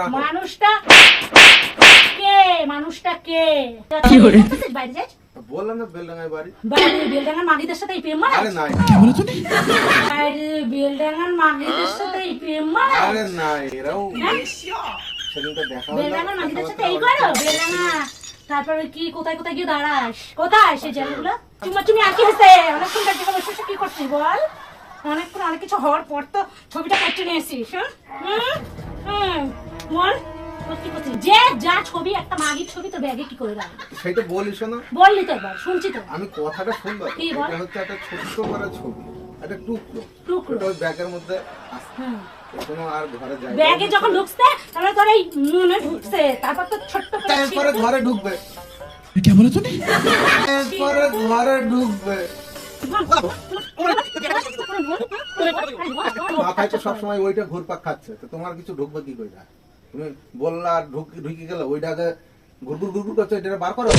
মানুষটা কে? মানুষটা কে? বাইরে যাস? বললাম না বেলডাঙ্গায় বাড়ি। বাইরে বেলডাঙ্গার মাগিদের সাথে প্রেম মারা? আরে নাই। বাইরে বেলডাঙ্গার মাগিদের সাথে প্রেম মারা? আরে নাই, এরাও সেদিনটা দেখা হলো। বেলডাঙ্গার মাগিদের সাথে এই করো? বেলডাঙ্গা তারপরে কি কোথায় কোথায় গিয়ে দাঁড়াস? কোথায় সেই জায়গাগুলো? তুমি আর কি হয়েছে? অনেকক্ষণ কাছে বসে বসে কি করছিস বল? অনেকক্ষণ অনেক কিছু হওয়ার পর তো ছবিটা কেটে নিয়ে এসিস। বল কি করছিস? যে যা ছবি একটা মাগির ছবি তো ব্যাগে কি করে রাখবি? সেটা বলিস না। বললি তো একবার, শুনছি তো। আমি কথাটা শুনবো। কি বল? এটা হচ্ছে একটা ছোট্ট করে ছবি, একটা টুকরো। টুকরো ওই ব্যাগের মধ্যে আছে। কোনো আর ঘরে যায় না। ব্যাগে যখন ঢুকছে তাহলে তোর এই মনে ঢুকছে, তারপর তো ছোট্ট করে তারপরে ঘরে ঢুকবে। क्या बोला तूने? তারপরে ঘরে ঢুকবে। মাথায় তো সবসময় ওইটা ঘুরপাক খাচ্ছে, তো তোমার কিছু ঢুকবে কি কইরা? তুমি বললা ঢুকি গেল, ওইটাকে ঘুরঘুর ঘুরঘুর করছে, এটা বার করো।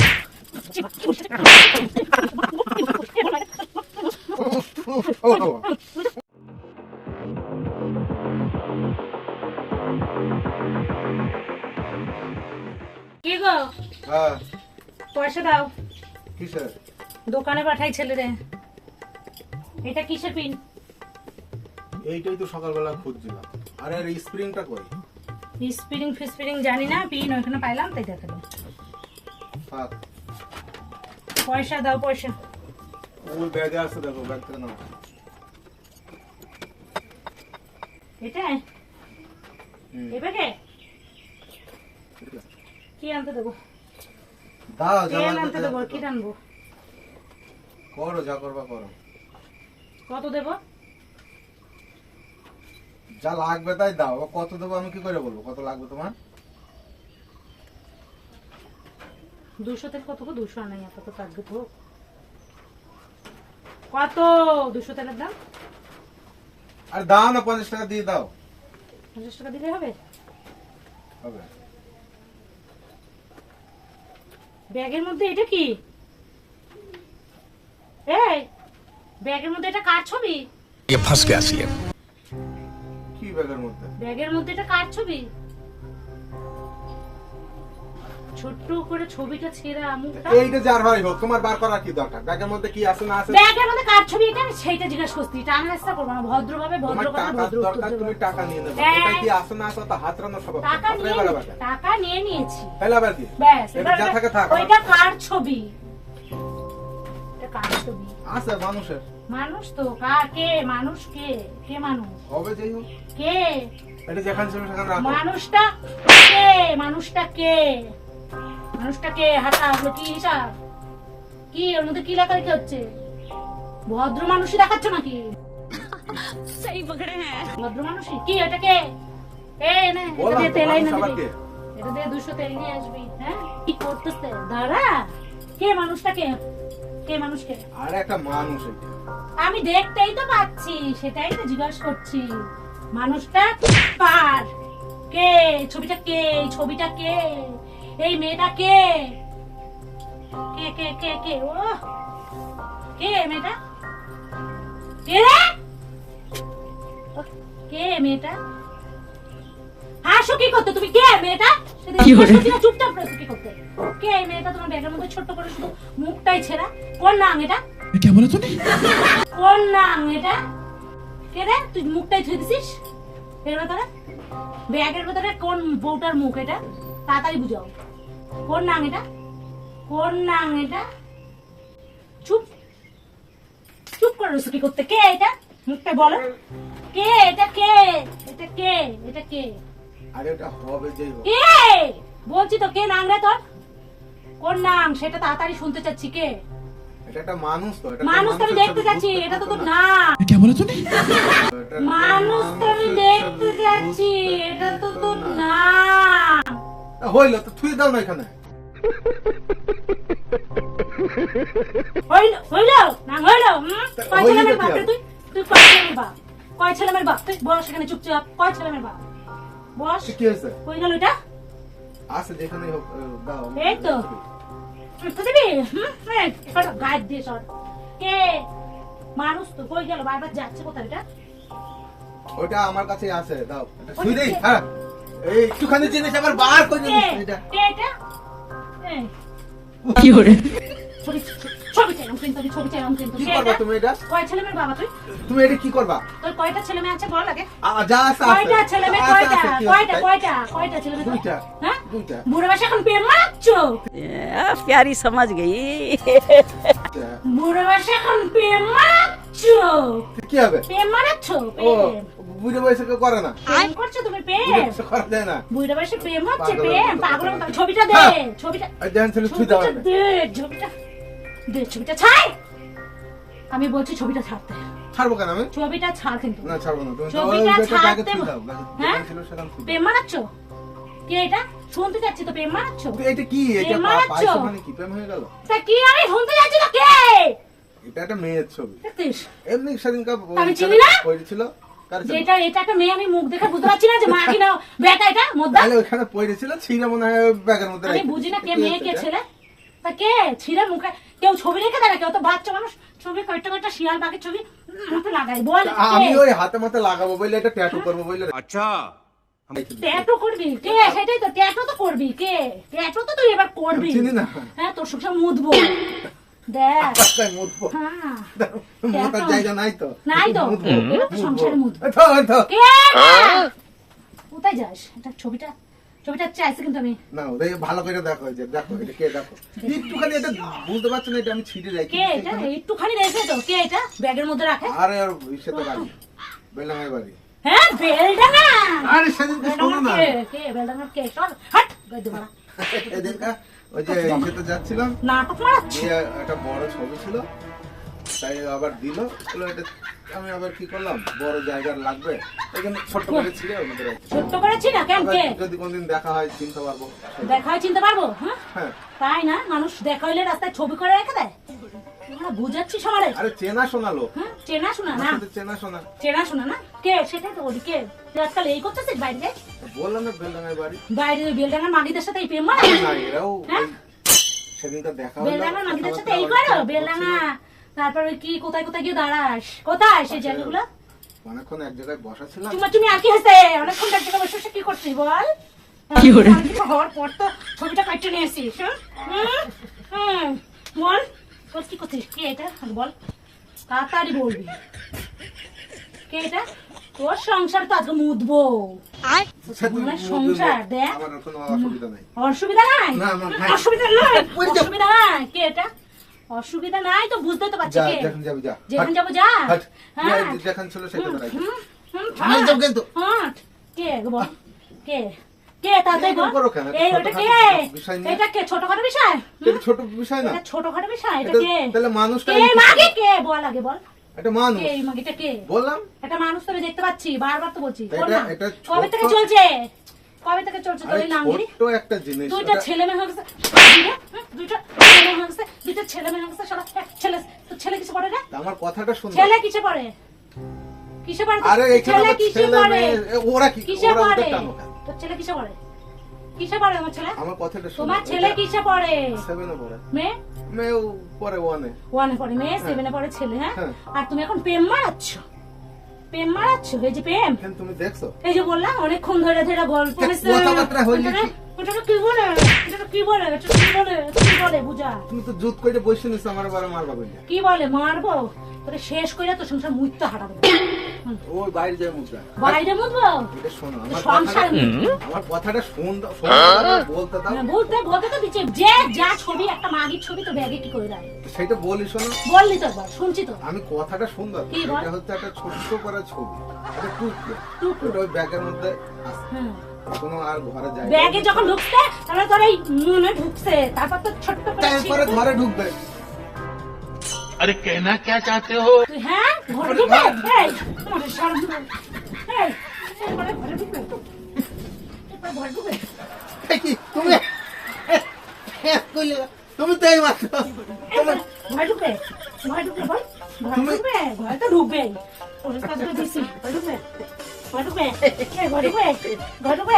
কি গো? হ্যাঁ, পয়সা দাও। কিসের? দোকানে পাঠাই ছেলেরে। এটা কিসের পিন? এইটাই তো সকালবেলা খুঁজছিলাম। আরে আর স্প্রিংটা কই? স্প্রিং জানি না, পিন ওখানে পাইলাম তাই দেখালাম। থাক, পয়সা দাও, পয়সা। ওই ব্যাগে আছে, দেখো ব্যাগ থেকে নাও। এটা এবারে কি আনতে দেবো? দাও, তেল জামা আনতে দেবো, কি আনবো? করো, যা করবা করো। কত দেবো? যা লাগবে তাই দাও। কত দেবো আমি কি করে বলবো কত লাগবে তোমার? 200 তেল কত গো? 200 আনাই আপাতত থাকবে তো। কত 200 তেলের দাম? আর দাও না, 50 টাকা দিয়ে দাও। 50 টাকা দিলে হবে? হবে। ব্যাগের মধ্যে এটা কি? এই ব্যাগের মধ্যে এটা কার ছবি? ये फंस गया सीएम। কি ব্যাগের মধ্যে? ব্যাগের মধ্যে এটা কার ছবি? ছোট্ট করে ছবিটা ছেঁড়া মুখটা। এইটা যার হয় হোক, তোমার বার করার কি দরকার? ব্যাগের মধ্যে কি আছে না আছে? ব্যাগের মধ্যে কার ছবি এটা? সেইটা জিজ্ঞাসা করছি। টানা রাস্তা করবো না, ভদ্রভাবে তোমার ভদ্র কথা টাকার ভদ্র উত্তর দরকার, দেবো। তুমি টাকা নিয়ে নেবে। হ্যাঁ। এটা কি আছে না আছে তা হাত রান্না সব। টাকা নিয়ে নিয়েছি। তাহলে আবার কি? ব্যাস, এটা যা থাকে থাক। ওইটা কার ছবি? এটা কার ছবি? আছে মানুষের। মানুষ তো কে? মানুষ কে? কে মানুষ? হবে যাই হোক। কে এটা যেখানে ছিল সেখানে রাখো। মানুষটা? কে মানুষটা? কে মানুষটা? কে হাঁটা হলো কি হিসাব? কি ওর মধ্যে কি লেখা লেখা হচ্ছে? ভদ্র মানুষই দেখাচ্ছ নাকি? সেই পকড়ে হ্যাঁ, ভদ্র মানুষই কি? এটা কে? এই নে, এটা বললাম দিয়ে তো, তেল আইনা মানুষ আবার দিবি। কে? এটা দিয়ে 200 তেল নিয়ে আসবি। হ্যাঁ, কি করতেছে? দাঁড়া, কে মানুষটা? কে কে মানুষকে? আরে একটা মানুষ এটা। আমি দেখতেই তো পাচ্ছি, সেটাই তো জিজ্ঞাসা করছি। মানুষটা কার? কে? ছবিটা কে? এই ছবিটা কে? এই মেয়েটা কে? কে কে কে কে? ও কে মেয়েটা? কে রে? ও, কে মেয়েটা? হাসো কি করতে তুমি? কে মেয়েটা? চুপচাপ রয়েছে কি করতে? কে এই মেয়েটা? তোমার ব্যাগের মধ্যে ছোট্ট করে শুধু মুখটাই ছেঁড়া। কোন নাম এটা? क्या बोला तूने? কোন নাম এটা? কে রে? তুই মুখটাই ধুয়ে দিছিস এর ভেতরে? ব্যাগের ভেতরে কোন বউটার মুখ এটা? তাড়াতাড়ি বুঝাও। কোন নাম এটা? কোন নাম এটা? চুপ চুপ করে রয়েছে কি করতে? কে এটা? মুখটা বলো। কে এটা? কে এটা? কে এটা? কে? আরে এটা হবে যাই হোক। কে বলছি তো, কে নাম রে তোর? কোন নাম সেটা তাড়াতাড়ি শুনতে চাচ্ছি। কে এটা একটা মানুষ তো। এটা একটা মানুষ? তো আমি মানুষের দেখতে ছবি, যাচ্ছি, বুঝতে এটা তো তোর পারছো না। क्या बोला तूने? এটা একটা মানুষ তো আমি মানুষের দেখতে ছবি, যাচ্ছি, বুঝতে এটা তো পারছো তোর না। না। হইলো তো, থুই দাও না এখানে। হইলো না হইলো? কয় হইলো ছেলেমেয়ের কি বাপ রে হবে? তুই? তুই কয় ছেলেমেয়ের বাপ? কয় ছেলেমেয়ের বাপ? তুই বস এখানে চুপচাপ। কয় ছেলেমেয়ের বাপ? বস। কি হয়েছে? কই গেল এটা? আছে যেখানে হোক, দাও। এই তো। তো দিবি? গায়ে দিয়ে সর। কে মানুষ তো? কই গেল? বারবার যাচ্ছে কোথায় এটা? ওইটা আমার কাছে আছে, দাও। ওই থুই দেই। যে- হ্যাঁ, এই একটুখানি জিনিস আবার বার করে কে? নিস এটা। কে এটা? এই, কি hore ছবি ছবি চাইলাম কিন্তু আমি ছবি চাইলাম কিন্তু কি কে করবা এটা? তুমি এটা? কয় ছেলে মেয়ের বাবা তুই? তুমি এটা কি করবা? তোর কয়টা ছেলে মেয়ে আছে বল আগে? যা আছে আছে। কয়টা ছেলে মেয়ে আছে, কয়টা? আছে, কি কয়টা আছে? কয়টা? কয়টা ছেলে মেয়ে? তোর? দুইটা। হ্যাঁ? দুইটা। বুড়ো বয়সে এখন প্রেম মারাচ্ছো? प्यारी समझ गई বুড়ো বয়সে এখন প্রেম মারাচ্ছো? কি হবে? প্রেম মারাচ্ছো? ও প্রেম। বুঝে বয়সে কেউ করে না। প্রেম করছো তুমি বুঝে প্রেম? বয়সে করা যায় না। বুড়ো বয়সে প্রেম হচ্ছে পাগলের প্রেম মতো পাগলের কথা মতো বলে। ছবিটা দে হ্যাঁ। ছবিটা আর যেখান ছিল ছুঁই দেওয়া ছবিটা দে ছবিটা দে ছবিটা ছাড় আমি বলছি ছবিটা ছাড়তে ছাড়বো কেন আমি? ছবিটা ছাড় কিন্তু না ছাড়বো না। তুমি ছবিটা ওই যেটা আগে ছাড়তে ছুঁই দাও। হ্যাঁ যেখান ছিল সেখান ছুঁই দাও। প্রেম মারাচ্ছো কি এটা শুনতে যাচ্ছি তো প্রেম মারাচ্ছো এটা কি? এটা প্রেম মারাচ্ছো? পাইছো মানে কি? প্রেম হয়ে গেল? তা কি আমি শুনতে যাচ্ছি তো কে এটা একটা মেয়ের ছবি। দেখতিস এমনি সেদিনকার আমি চিনি না? পড়েছিল। কার ছিল? যেটা এটা একটা মেয়ে আমি মুখ দেখে বুঝতে পারছি না যে মা কি না বেটা এটা মোদ্দা তাহলে ওখানে পড়েছিল ছিঁড়ে মনে হয় ব্যাগের মধ্যে আমি রেখে বুঝি না কে দিয়েছে। মেয়ে কে এটা? ছেলে তা কে ছিঁড়ে মুখে কেউ ছবি রেখে দেয় না কেউ তো বাচ্চা মানুষ ছবি কয়েকটা কয়েকটা শিয়াল বাঘের ছবি মুখে লাগাই বল আমি ওই হাতে মাথে লাগাবো বলে এটা ট্যাটু করবো বলে ট্যাটু করবি কে সেটাই তো ট্যাটু তো করবি কে ট্যাটু তো তুই এবার করবি চিনি না। হ্যাঁ তোর সঙ্গে মুদবো দেখ রাস্তায় মুতবো। হ্যাঁ মোটার জায়গা নাই তো। নাই তো মুতবো। এবার তো সংসারে মুদবো থো, থো। কে কোথায় যাস এটা ছবিটা চাইছি কিন্তু আমি না ওদের ভালো করে দেখো এই যে দেখো এটা কে দেখো একটুখানি এটা বুঝতে পারছো না এটা আমি ছিঁড়ে রাখি কে এটা একটুখানি রেখে তো কে এটা ব্যাগের মধ্যে রাখে আরে আর সে তো বাড়ি বেলাঙ্গাই বাড়ি হ্যাঁ বেলডাঙা আরে সেদিন তো শোনো না কে বেলডাঙা কে চল হাট গাইতে মারা এদিনকা ওই যে ইসেতে যাচ্ছিলাম নাটক মারাচ্ছি দিয়ে একটা বড় ছবি ছিল তাই আবার দিল বললো এটা আমি আবার কি করলাম বড় জায়গার লাগবে এখানে ছোট্ট করে ছিঁড়ে ওর মধ্যে রাখছি ছোট্ট করেছি না কেন কে যদি কোনদিন দেখা হয় চিনতে পারবো দেখা হয় চিনতে পারবো হ্যাঁ হ্যাঁ তাই না মানুষ দেখা হইলে রাস্তায় ছবি করে রেখে দেয় আমরা বুঝাচ্ছিস আমারে আরে চেনা শোনা লোক হ্যাঁ চেনা শোনা না আমার সাথে চেনা শোনা চেনা শোনা না কে সেটাই তো বলি কে তুই আজকাল এই করতেছিস বাইরে যাই বললাম না বেলডাঙ্গাই বাড়ি বাইরে ওই বেলডাঙার মাগিদের সাথে এই প্রেম মারা না এরাও হ্যাঁ? ওই সেদিনকার দেখা হলো বেলডাঙার মাগিদের সাথে এই করো বেলডাঙা তারপর ওই কি কোথায় কোথায় গিয়ে দাঁড়াস কোথায় সেই জায়গাগুলো অনেকক্ষণ এক জায়গায় বসা ছিলাম তুমি আর কি হয়েছে অনেকক্ষণ এক জায়গায় বসে বসে কি করছিস বল কি করে? আমি কিছু হওয়ার পর তো ছবিটা কাটতে নিয়ে এসিস বল তোর কি করছিস কে এটা বল তাড়াতাড়ি বলবি কে এটা তোর সংসার তো আজকে মুদবো আমার সংসার দেখ আমার কোনো অসুবিধা নাই অসুবিধা নাই না, আমার নাই। অসুবিধা নাই অসুবিধা নাই কে এটা অসুবিধা নাই তো বুঝতে তো পারছি যা কে যেখানে যাবি যা যেখানে যাবো যা হাট। হ্যাঁ যেখানে ছিল সেখানে রাখি আমি আমি যাবো কিন্তু। কে বল কে কে তাড়াতাড়ি বল এরকম করো কেন? এই ওটা কে ছোটখাটো বিষয় নিয়ে? এটা কে ছোটখাটো বিষয় এটা ছোট বিষয় না এটা ছোটখাটো বিষয় এটা এটা- কে তাহলে মানুষটা কে মাগে কে বল আগে বল এটা মানুষ কে এই মাগিটা কে বললাম এটা মানুষ তো আমি দেখতে পাচ্ছি বারবার তো বলছি এটা- বল না। এটা কবে ছোট- থেকে চলছে কবে থেকে চলছে তোর আরে এই নামগিরি ছোট্ট একটা জিনিস দুইটা এটা- ছেলে মেয়ে হয়ে গেছে দুইটা ছেলে মেয়ে হয়ে গেছে দুইটা ছেলে মেয়ে হয়ে গেছে শালা এক ছেলে তোর ছেলে কিসে পড়ে রে আমার কথাটা শুন ছেলে কিসে পড়ে কিসে পড়ে আরে এখানে ছেলে আমার কিসে ছেলে পড়ে মেয়ে ওরা কি কিসে ওরা পড়ে ওদের টানো কেন? তোর ছেলে কিসে পড়ে কিসে পড়ে আমার ছেলে আমার কথাটা শুন তোমার ছেলে কিসে পড়ে সেভেনে পড়ে মেয়ে মেয়েও পরে ওয়ানে ওয়ানে পড়ে মেয়ে সেভেনে পড়ে ছেলে হ্যাঁ হ্যাঁ। আর তুমি এখন প্রেম মারাচ্ছ এই যে প্রেম এখন তুমি দেখছো এই যে বললাম অনেকক্ষণ ধরে ধরে গল্প তা হয়েছে কথাবার্তা হইলে কি? এটা কি বলে এটা কি বলে এটা কি বলে এটা কি বলে বুঝা তুমি তো জুত করে বসে নিছো আমার বারে মারবা কইলা কি বলে মারবো তোরে শেষ করে তো সংসার মুইতে হারাবো ওই বাইরে যায় মুখটা বাইরে মুদবো এটা শোনো আমার সংসার আমার কথাটা শুন বলতে দাও বলতে বলতে তো দিচ্ছে যে যা ছবি একটা মাগির ছবি তো ব্যাগে কি করে রাখে সেটা বলি শোনো বললি তো একবার শুনছি তো আমি কথাটা সুন্দর কি বল? এটা হচ্ছে একটা ছোট্ট করে ছবি এটা টুকরো টুকরো। ওটা ওই ব্যাগের মধ্যে আছে। হ্যাঁ কোনো আর ঘরে যায় ব্যাগে যখন ঢুকছে তাহলে তোর এই মনে ঢুকছে তারপর তো ছোট্ট করে তারপরে ছিঁড়ে- ঘরে ঢুকবে अरे कहना क्या चाहते हो তুই হ্যাঁ ঘরে ঢুকবে এই তোমার সামনে এই ঘরে ঢুকবে ঘরে ঢুকবে এই কি তুমি কইলে তুমি তো এই মাত্র ঘরে ঢুকবে বল ঘরে ঢুকবে ঘরে তো ঢুকবে ওর কাছে তো দিছি ঘরে ঢুকবে ঘরে ঢুকবে ঘরে ঢুকবে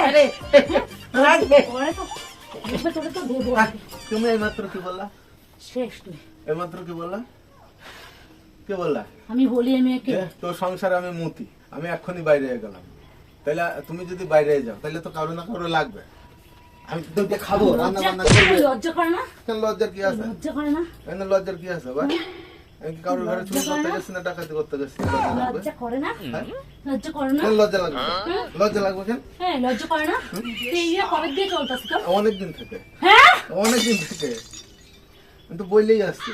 ঘরে ঢুকবে ঘরে তো ঢুকবে তোরে তো দেবো তুমি এই মাত্র কি বললা শেষ তুই এই মাত্র কি বললা কি বললা আমি বলি এই মেয়েকে যে তোর সংসারে আমি মুতি আমি এক্ষুনি বাইরে হয়ে গেলাম তাহলে তুমি যদি বাইরে যাও তাহলে তো কারো না কারো লাগবে। আমি তো দুইটা খাবো, রান্না বান্না করবে। লজ্জা করে না? কেন লজ্জার কি আছে? লজ্জা করে না? কেন লজ্জার কি আছে ভাই? আমি কি কারোর ঘরে চুরি করতে গেছি না ডাকাতি করতে গেছি? লজ্জা লাগবে? লজ্জা করে না? হ্যাঁ? লজ্জা করে না? কেন লজ্জা লাগবে? লজ্জা লাগবে কেন? হ্যাঁ, লজ্জা করে না? এই ইয়ে কবে দিয়ে চলতেছে তো? অনেক দিন থেকে, হ্যাঁ? অনেক দিন থেকে আমি তো বললেই আসছি।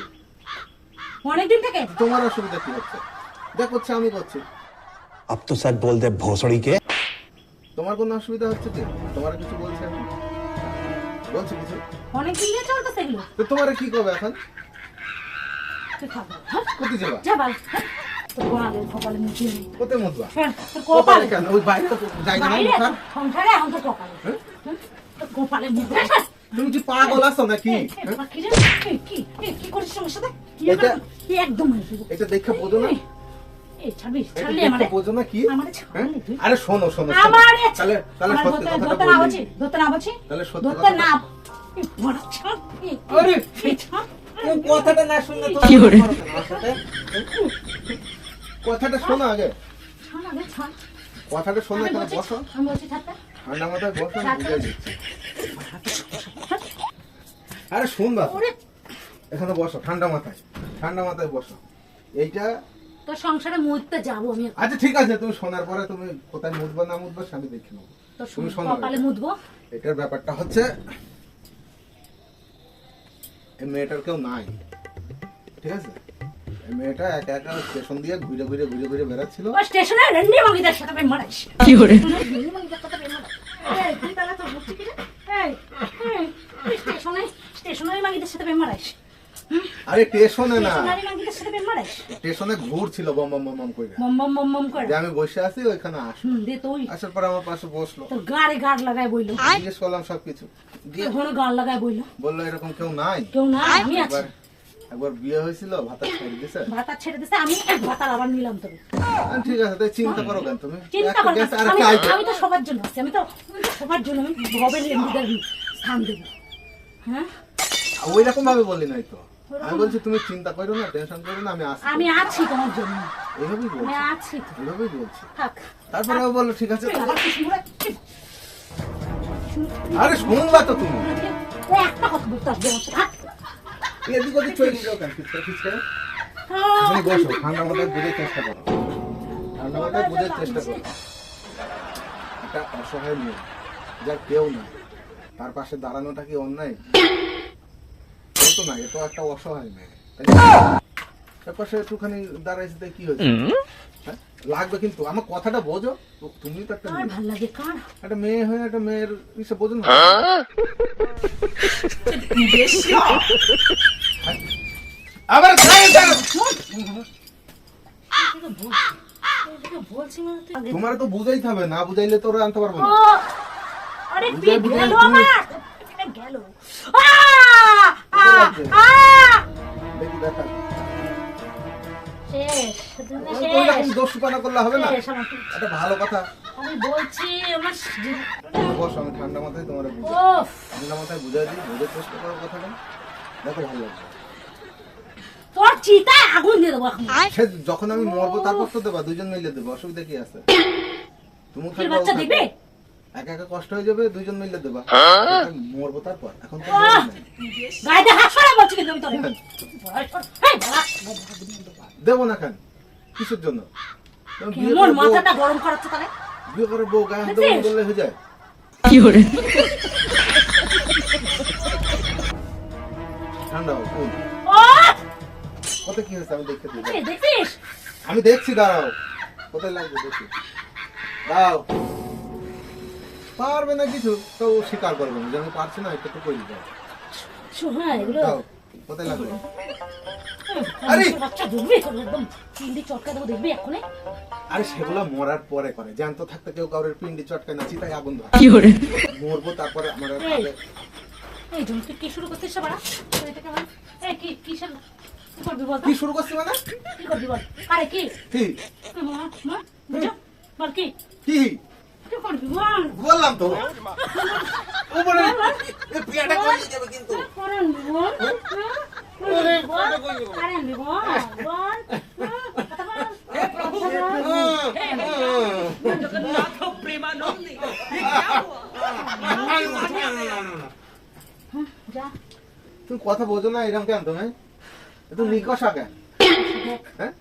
অনেকদিন থেকে? তোমার অসুবিধা কি হচ্ছে? যা করছে আমি করছি। अब तो सच बोल दे भोसड़ी के। তোমার কোনো অসুবিধা হচ্ছে কি? তোমার কিছু বলছে আমি? বলছে কিছু? অনেকদিন দিয়ে চলতেছে এগুলো? তো তোমার কি করবে এখন? তুই খাবো, হ্যাঁ? কোথায় যাবা? যা বাল, হ্যাঁ? তোর গোড়ালির কপালে মুছিয়ে নে। কোথায় মুতবা? হ্যাঁ, তোর কপালে কপালে। কেন? ওই বাইরে তো জায়গা নাই বাইরে মুখার। সংসারে এখন তোর কপালে। হ্যাঁ? হ্যাঁ? তোর কপালে মুছিয়ে নে। তুমি কি পাগল আছো নাকি? এই, এই, হ্যাঁ? বাকি রে, এই, কি করিস আমার সাথে? কি এটা- এখন? এই একদম মারবি। এটা দেখে বোঝো না? এই ছাড়বি, এটা ছাড়লি দেখে আমারে। বোঝো না কি? আমারে হ্যাঁ? ছাড়লি তুই। আরে শোনো শোনো শোনো। আমারে তাহলে তাহলে আমার সত্যি ধরতে- কথাটা ধরতে না বলি। বলছি, ধরতে না বলছি। তাহলে সত্যি ধরতে কথাটা- না। এই বড় ছাড়, এই, আরে! এই ছাড়। কোন কথাটা না শুনলে তো কি করে? আমার সাথে? কথাটা শোনো আগে। ছাড় আগে, ছাড়। কথাটা শোনো, আমি এখানে বলছি, বসো। আমি বলছি থাকতে। ঠান্ডা মাথায় বসো, আমি ছাড়, বুঝিয়ে দিচ্ছি। আরে শুনবা তো। ওরে, এখানে বসো, ঠান্ডা মাথায়, ঠান্ডা মাথায় বসো। এইটা তোর সংসারে মুহূর্তে যাবো আমি এখন। আচ্ছা ঠিক আছে, তুমি শোনার পরে তুমি কোথায় মুদবা না মুদবা আমি দেখে নেবো। তোর তুমি শোনো কপালে আগে। মুদবো। এটার ব্যাপারটা হচ্ছে এই মেয়েটার কেউ নাই, ঠিক আছে? এই মেয়েটা একা একা স্টেশন দিয়ে ঘুরে ঘুরে ঘুরে ঘুরে বেড়াচ্ছিল। ও স্টেশনে রেন্ডি মাগিদের সাথে প্রেম মারাইস। কি করে? রেন্ডি মাগিদের সাথে প্রেম মারাইস। এই, তুই তাহলে তোর বুদ্ধি কি রে? এই, তুই স্টেশনে মাগিদের সাথে প্রেম মারাইস। আরে স্টেশনে না, স্টেশনারি মাগিদের সাথে প্রেম মারাইস। স্টেশনে ঘুরছিল বম বম বম বম করে। মম মম মম মম করে। যে আমি বসে আছি ওইখানে দে তুই আসার পর আমার পাশে বসলো, তোর গাড়ে গাড় লাগায় বইলো। জিজ্ঞেস করলাম সবকিছু, দিয়ে এখনো গাড় লাগায় বইলো। বললো এরকম কেউ নাই। কেউ না, আমি আছি। একবার একবার বিয়ে হয়েছিল, ভাতা ছেড়ে দিছে। ভাতা ছেড়ে দিছে, আমি এক ভাতার আবার নিলাম তোকে। ঠিক আছে, তাই চিন্তা করো কেন তুমি? চিন্তা একটা কর না, গ্যাস আর আমি একটা আইটেম। আমি তো সবার জন্য আছি। আমি তো সবার জন্য আমি ভবের এমডিদের স্থান দেবো। হ্যাঁ, ওই রকম ভাবে বলি নাই তো। আমি বলছি তুমি চিন্তা করো না, টেনশন করো না, আমি আসছি। আমি আছি তোমার জন্য। এইভাবেই আমি বলছি, আছি তো। এইভাবেই বলছি। থাক। তারপরে ও বললো ঠিক আছে। তুই আবার কি শুনবো রে? আরে শুনবা তো তুমি, ওই একটা কথা বলতে আসবে আমার সাথে। থাক। এদিক ওদিক চলে যাও কেন? খিচকা খিচকা তুমি বসো, ঠান্ডা মাথায় বুঝে চেষ্টা করো, ঠান্ডা মাথায় বুঝে চেষ্টা করো। একটা অসহায় মেয়ে, যার কেউ নাই, তার পাশে দাঁড়ানোটা কি অন্যায়? ও তো না, এ তো একটা অসহায় মেয়ে, তাই না? তার পাশে একটুখানি দাঁড়াইছে, তাই কি হয়েছে? হ্যাঁ? লাগবে কিন্তু আমার কথাটা বোঝো। তুমি তো একটা কার মেয়ে, ভাল লাগে কার? একটা মেয়ে হয়ে একটা মেয়ের ইসে বোঝো না। আবার গায়ে দাও। বলছি মানে তুই তোমার তো বুঝাইতে হবে, না বুঝাইলে তোরা আনতে পারবো ও, না। আরে বুঝে তুই বুঝে গেল তুমি- আমার এখানে গেল দেখি দেখা। শেষ দুনিয়া ওই রকম শেষ দোষপানা করলে হবে না। শেষ আমার তো। একটা ভালো কথা। আমি বলছি আমার বসো, আমি ঠান্ডা মাথায় তোমার বুঝাই, ওফ ঠান্ডা মাথায় বুঝাই দিই, বুঝে চেষ্টা করো কথাটা। দেখো ভালো লাগবে। তোর চিতায় আগুন দিয়ে দেবো এখন সে যখন আমি মরবো তারপর তো দেবা, দুজন মিলে দেবো, অসুবিধা কি আছে? তুমি তুই বাচ্চা দেখবে একা একা কষ্ট হয়ে যাবে, দুজন মিলে দেবা। মরবো তারপর, এখন তো আহ! মরবো না। গায়ে হাত সরা বলছি কিন্তু আমি তোর এই বাবা, দেবো না কেন? কিসের জন্য? তুমি বিয়ে কেমন করে বউ- মাথাটা গরম করাচ্ছে তাহলে বিয়ে করে বউ গায়ে হাত দেবো দেখছিস? বললে হয়ে যায়। কি করে? ঠান্ডা হোক, cool। ও কত কি হয়েছে আমি দেখতে দিই। এই দেখছিস আমি দেখছি, দাঁড়াও। কোথায় লাগবে দেখি, দাও। পারবে না কিছু তো ও স্বীকার করবে না যে আমি পারছি না, একটু করে দাও। শোনা এগুলো দাও, কোথায় লাগবে? আরে আরে! বাচ্চা ঢুকবে তোর একদম পিন্ডি চটকা দেবো দেখবি এক্ষুনি আরে সেগুলো মরার পরে করে, জ্যান্ত থাকতে কেউ কারোর পিন্ডি চটকায় না, চিতায় আগুন ধরে। কি করে? মরবো তারপরে আমার আর এই। আগে- এই জন্য তুই কি শুরু করছিস সে বাড়া এটাকে বল এই কি কিসের কি করবি বল তো? কি শুরু করছি মানে? কি করবি বল আরে কি কি বুঝো বল কি কি কি করবি বল বললাম তো, ও বলে এ পিয়াটা করে যাবে কিন্তু। করেন বল করেন বল করেন বল বল কথা বল যা তুমি কথা বোঝো না এরকম কেন তুমি? একটু নিকষা কেন? হ্যাঁ?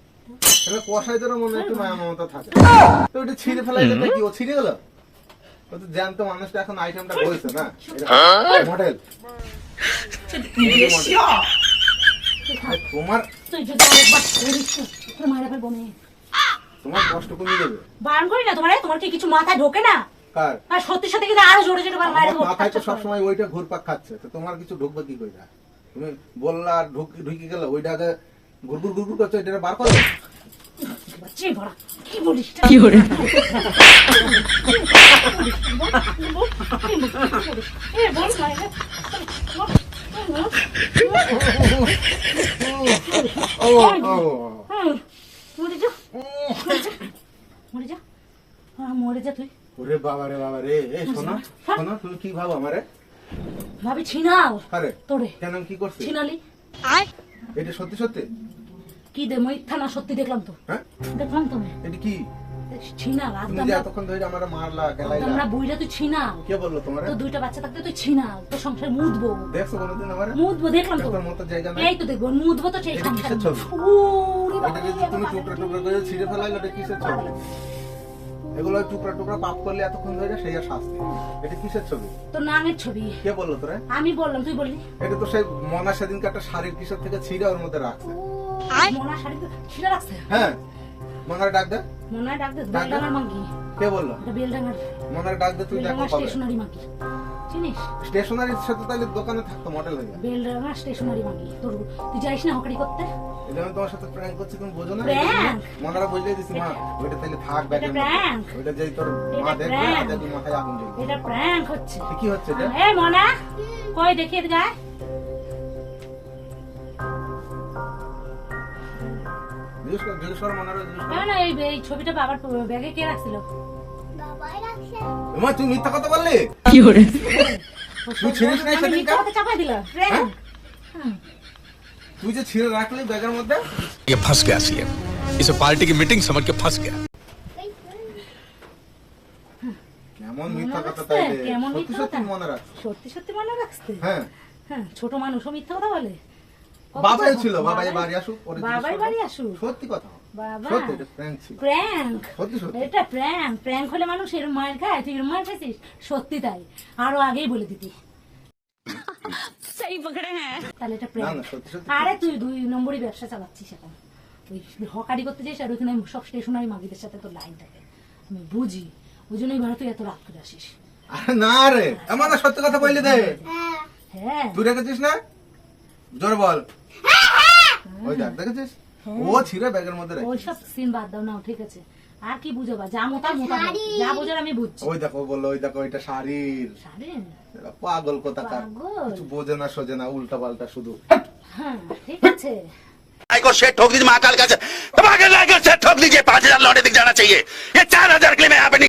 তাহলে কষাই তোর মনে একটু মায়া মমতা থাকে। তো ওটা ছিঁড়ে ফেলাই যেটা কি ও ছিঁড়ে গেল? ও তো জ্যান্ত মানুষটা এখন আইটেমটা বলছে না। মডেল। তোমার তুই যদি আরেকবার করিস তোর মারা ফেলবো আমি। তোমার কষ্ট কমিয়ে দেবে। বারণ করি না তোমার কি কিছু মাথায় ঢোকে না? কার? আর সত্যি সত্যি কিন্তু আরো জোরে জোরে মায়ের আমার মাথায় তো সবসময় ওইটা ঘুরপাক খাচ্ছে, তো তোমার কিছু ঢুকবে কি করে? তুমি বললা আর ঢুকে গেল ওইটা আগে ঘুরঘুর ঘুরঘুর করছে, এটা বার করো। বাচ্চি ভরা কি বলিস? কি করে? ও মরে যা মরে যা মরে যা তুই। ওরে বাবা রে বাবা রে, এই শোনো শোনো, তুমি কি ভাবো আমারে? ভাবি ছিনাও আরে তোরে কেন কি করছিস? ছিনালি এটা সত্যি সত্যি? কি দে মিথ্যা না সত্যি দেখলাম তো, হ্যাঁ দেখলাম তুমি এটা কি? ছিনাল তুমি যে এতক্ষণ ধরে আমারে মারলা আমরা গেলাইলা, বুইরা তুই ছিনাল। কে বললো তোমারে? তো দুইটা বাচ্চা থাকতে তুই ছিনাল, তোর সংসার মুদবো দেখছো কোনোদিন আমারে? মুদবো দেখলাম তো, তোর মতো জায়গা নাই। এই তো দেখবো মুদবো তো সেই এটা সংসার। কিসের ছবি? ওরে বাবা এটা যদি তুমি টুকরা টুকরা করে ছিঁড়ে ফেলাইলে এটা কিসের ছবি? এগুলো টুকরা টুকরা পাপ করলে এতক্ষণ ধরে সেই আর শাস্তি। এটা কিসের ছবি? তোর নামের ছবি। কে বললো তোরে? আমি বললাম তুই বললি। এটা তো সেই মনা সেদিনকে একটা শাড়ির কিসের থেকে ছিঁড়ে ওর মধ্যে রাখছে। মনা শাড়ি তো ছিঁড়ে রাখছে। হ্যাঁ মনার ডাক দে। মনা ডাক দে, ডাক দে। বেলডাঙ্গার মাগি। কে বললো? এটা বেলডাঙ্গার মনার ডাক দে, তুই দেখো বেলডাঙ্গার কবে। স্টেশনারি মাগি চিনিস? স্টেশনারির সাথে তাহলে দোকানে থাকতো মডেল হয়ে গেল। বেলডাঙ্গার স্টেশনারি মাগি। তোর তুই যাইস না হকারি করতে? এটা আমি তোমার সাথে প্র্যাঙ্ক করছি, তুমি বোঝো না? Prank? মনারা বললেই দিছি মা ওইটা তাহলে থাক ব্যাগের মধ্যে। prank? ওইটা যেই তোর মা এটা দেখবে prank? আজ একদম মাথায় আগুন জ্বলবে। এটা প্র্যাঙ্ক হচ্ছে। কি হচ্ছে এটা? এই মনা কই দেখি এদিকে আয়। জিজ্ঞেস কর মনারা, জিজ্ঞেস কর। না না এই ছবিটা বাবার ব্যাগে কে রাখছিল? মা তুই মিথ্যা কথা বললি? কি করে? তুই ছিঁড়িস নাই আমি সেদিনকে? মিথ্যা কথা চাপাই দিলাম। হ্যাঁ? তুই যে ছিঁড়ে রাখলি ব্যাগের মধ্যে? ये फंस गया सीएम, इसे पार्टी की मीटिंग समझ के फंस गया। কেমন মিথ্যা কথা রাখছে? তাইলে? কেমন সত্যি মিথ্যা সত্যি কথা? মনে রাখ। সত্যি সত্যি মনে রাখছে? হ্যাঁ হ্যাঁ ছোট মানুষও মিথ্যা কথা বলে। কত বাবাই কথা? ছিল, বাবাই বাড়ি আসুক ওরে জিজ্ঞেস বাবাই করবো। বাড়ি আসুক। সত্যি কথা। বাবা সত্যি এটা প্র্যাঙ্ক ছিল। প্র্যাঙ্ক। সত্যি সত্যি। এটা প্র্যাঙ্ক। প্র্যাঙ্ক হলে মানুষ এরম মায়ের খায়, তুই এরম মায়ের খাইছিস? সত্যি তাই, আরো আগেই বলে দিতি। सही पकड़े हैं। তাহলে এটা না প্র্যাঙ্ক। না সত্যি সত্যি। আরে তুই 2 নম্বরই ব্যবসা চালাচ্ছিস এখন। ওই হকারি করতে যাইস আর ওখানে সব স্টেশনারি মাগিদের সাথে তোর লাইন থাকে, আমি বুঝি। ওই জন্যই ভারত তুই এত রাত করে আসিস। আরে না রে, এমন না, সত্যি কথা বললি দে। হ্যাঁ তুই রেখেছিস না? জোরে বল। ওই দেখ, দেখেছিস? ও ছিঁড়ে ব্যাগের মধ্যে রেখেছিস। ওইসব সিন বাদ দাও না, ঠিক আছে? আর কি বুঝবা? যা মোটা মোটা বল। যা বোঝার আমি বুঝছি। ওই দেখো বললো, ওই দেখো এটা শাড়ির। সারে এরা পাগল কোথাকার, পাগল। কিছু বোঝে না সোজে না, উল্টা পাল্টা শুধু। হ্যাঁ ঠিক আছে। को शेर ठोक दीजिए महाकाल का दबा के लाइक और शेर ठोक दीजिए 5000 लौटे दिख जाना चाहिए ये 4000 के लिए मैं यहाँ पे नहीं